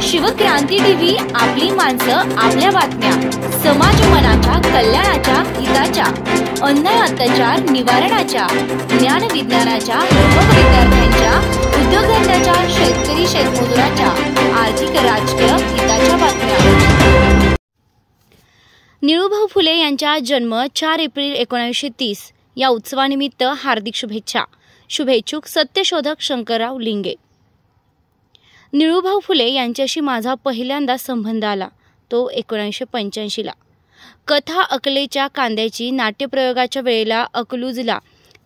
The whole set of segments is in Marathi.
शिवक्रांती टीव्ही, आपली माणसं, आपल्या बातम्या, समाज मनाच्या कल्याणाच्या, हिताच्या, अन्याय अत्याचार निवारणाच्या, ज्ञान विज्ञानाच्या, युवक विद्यार्थ्यांच्या, उद्योगधंद्याच्या, शेतकरी शेतमजुराच्या, आर्थिक राजकीय हिताच्या बातम्या। निळूभाऊ फुले यांचा जन्म 4 एप्रिल 1930 या उत्सवानिमित्त हार्दिक शुभेच्छा। शुभेच्छुक सत्यशोधक शंकरराव लिंगे। निळूभाऊ फुले यांच्याशी माझा पहिल्यांदा संबंध आला तो 1985 ला। कथा अकलेच्या कांद्याची नाट्यप्रयोगाच्या वेळेला अकलूजला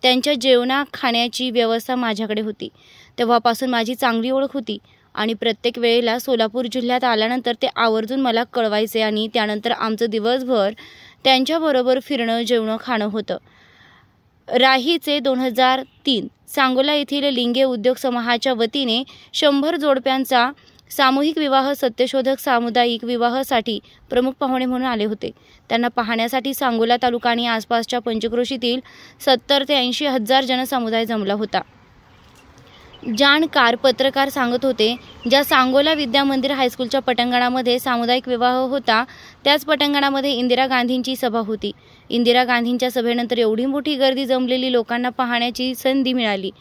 त्यांच्या जेवणा खाण्याची व्यवस्था माझ्याकडे होती। तेव्हापासून माझी चांगली ओळख होती आणि प्रत्येक वेळेला सोलापूर जिल्ह्यात आल्यानंतर ते आवर्जून मला कळवायचे आणि त्यानंतर आमचं दिवसभर त्यांच्याबरोबर फिरणं, जेवणं, खाणं होतं। राहीचे 2003 सांगोला येथील लिंगे उद्योग समूहाच्या वतीने 100 जोडप्यांचा सामूहिक विवाह सत्यशोधक सामुदायिक विवाहासाठी प्रमुख पाहुणे म्हणून आले होते। त्यांना पाहण्यासाठी सांगोला तालुका आणि आसपासच्या पंचक्रोशीतील 70 ते 80 हजार जनसमुदाय जमला होता। जाणकार पत्रकार सांगत होते, ज्या सांगोला विद्या मंदिर हायस्कूलच्या पटांगणामध्ये सामुदायिक विवाह होता त्याच पटांगणामध्ये इंदिरा गांधींची सभा होती। इंदिरा गांधींच्या सभेनंतर एवढी मोठी गर्दी जमलेली लोकांना पाहण्याची संधी मिळाली।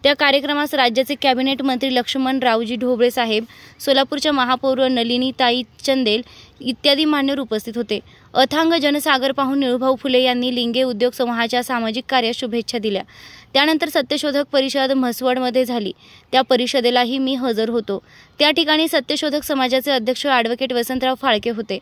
त्या कार्यक्रमास राज्याचे कॅबिनेट मंत्री लक्ष्मणरावजी ढोबळे साहेब, सोलापूरच्या महापौर नलिनीताई चंदेल इत्यादी मान्यवर उपस्थित होते। अथांग जनसागर पाहून निळूभाऊ फुले यांनी लिंगे उद्योग समूहाच्या सामाजिक कार्यास शुभेच्छा दिल्या। त्यानंतर सत्यशोधक परिषद म्हसवडमध्ये झाली। त्या परिषदेलाही मी हजर होतो। त्या ठिकाणी सत्यशोधक समाजाचे अध्यक्ष ॲडव्होकेट वसंतराव फाळके होते।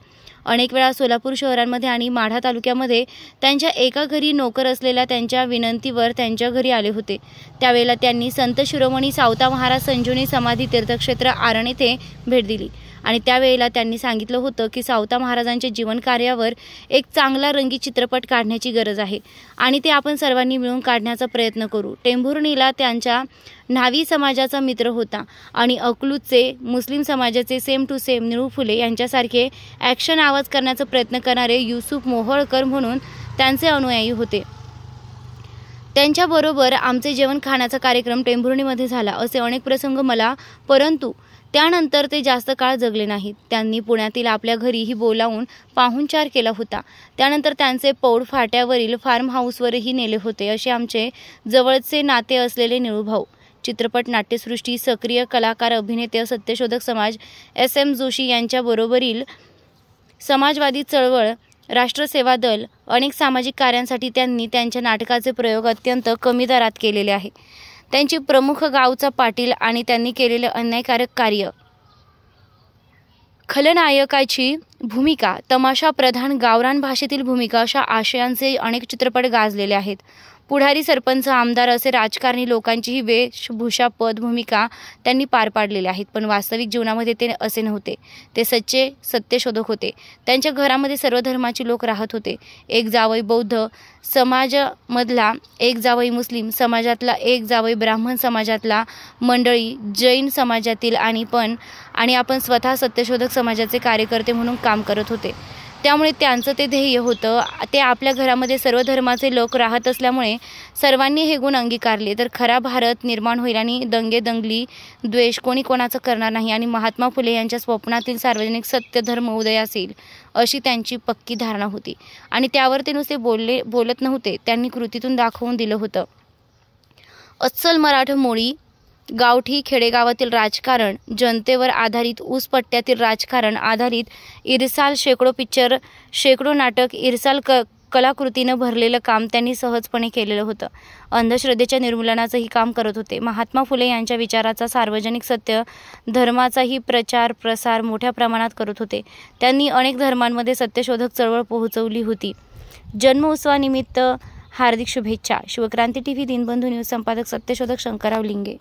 अनेक वेळा सोलापूर शहरांमध्ये आणि माढा तालुक्यामध्ये त्यांच्या एका घरी नोकर असलेल्या त्यांच्या विनंतीवर त्यांच्या घरी आले होते। त्यावेळेला त्यांनी संत शिरोमणी सावता महाराज संजीवनी समाधी तीर्थक्षेत्र आरण येथे भेट दिली आणि त्यावेळेला त्यांनी सांगितलं होतं की सावता महाराजांच्या जीवन कार्यावर एक चांगला रंगीत चित्रपट काढण्याची गरज आहे आणि ते आपण सर्वांनी मिळून काढण्याचा प्रयत्न करू। टेंभुर्णीला त्यांच्या न्हावी समाजाचा मित्र होता आणि अकलूजचे मुस्लिम समाजाचे same to same Nilu Phule यांच्यासारखे ॲक्शन आवाज करण्याचा प्रयत्न करणारे युसुफ मोहोळकर म्हणून त्यांचे अनुयायी होते। त्यांच्याबरोबर आमचे जेवण खाण्याचा कार्यक्रम टेंभुर्णीमध्ये झाला। असे अनेक प्रसंग मला, परंतु त्यानंतर ते जास्त काळ जगले नाहीत। त्यांनी पुण्यातील आपल्या घरीही बोलावून पाहुणचार केला होता। त्यानंतर त्यांचे पौड फाट्यावरील फार्म हाऊसवरही नेले होते। असे आमचे जवळचे नाते असलेले निळूभाऊ चित्रपट, नाट्यसृष्टी, सक्रिय कलाकार, अभिनेते, सत्यशोधक समाज, SM जोशी यांच्याबरोबरील समाजवादी चळवळ, राष्ट्रसेवा दल, अनेक सामाजिक कार्यांसाठी त्यांनी त्यांच्या नाटकाचे प्रयोग अत्यंत कमी दरात केलेले आहे। त्यांची प्रमुख गावचा पाटील आणि त्यांनी केलेले अन्यायकारक कार्य, खलनायकाची भूमिका, तमाशा प्रधान गावरान भाषेतील भूमिका अशा आशयांचे अनेक चित्रपट गाजलेले आहेत। पुढारी, सरपंच, आमदार असे राजकारणी लोकांचीही वेशभूषा, पद, भूमिका त्यांनी पार पाडलेले आहेत। पण वास्तविक जीवनामध्ये ते असे नव्हते। ते सच्चे सत्यशोधक होते। त्यांच्या घरामध्ये सर्व धर्माचे लोक राहत होते। एक जावई बौद्ध समाजामधला, एक जावई मुस्लिम समाजातला, एक जावई ब्राह्मण समाजातला मंडळी, जैन समाजातील आणि आपण स्वतः सत्यशोधक समाजाचे कार्यकर्ते म्हणून काम करत होते। त्यामुळे त्यांचं ते ध्येय होतं। ते आपल्या घरामध्ये सर्व धर्माचे लोक राहत असल्यामुळे सर्वांनी हे गुण अंगीकारले तर खरा भारत निर्माण होईल आणि दंगे, दंगली, द्वेष कोणी कोणाचं करणार नाही आणि महात्मा फुले यांच्या स्वप्नातील सार्वजनिक सत्य धर्म उदयास येईल अशी त्यांची पक्की धारणा होती आणि त्यावर ते नुसते बोलत नव्हते, त्यांनी कृतीतून दाखवून दिलं होतं। अस्सल मराठमोळी गावठी खेडेगावातील राजकारण, जनतेवर आधारित ऊसपट्ट्यातील राजकारण आधारित इरसाल, शेकडो पिक्चर, शेकडो नाटक, इरसाल कलाकृतीनं भरलेलं काम त्यांनी सहजपणे केलेलं होतं। अंधश्रद्धेच्या निर्मूलनाचंही काम करत होते। महात्मा फुले यांच्या विचाराचा, सार्वजनिक सत्य धर्माचाही प्रचार प्रसार मोठ्या प्रमाणात करत होते। त्यांनी अनेक धर्मांमध्ये सत्यशोधक चळवळ पोहोचवली होती। जन्मोत्सवानिमित्त हार्दिक शुभेच्छा। शिवक्रांती टीव्ही, दीनबंधू न्यूज संपादक सत्यशोधक शंकरराव लिंगे।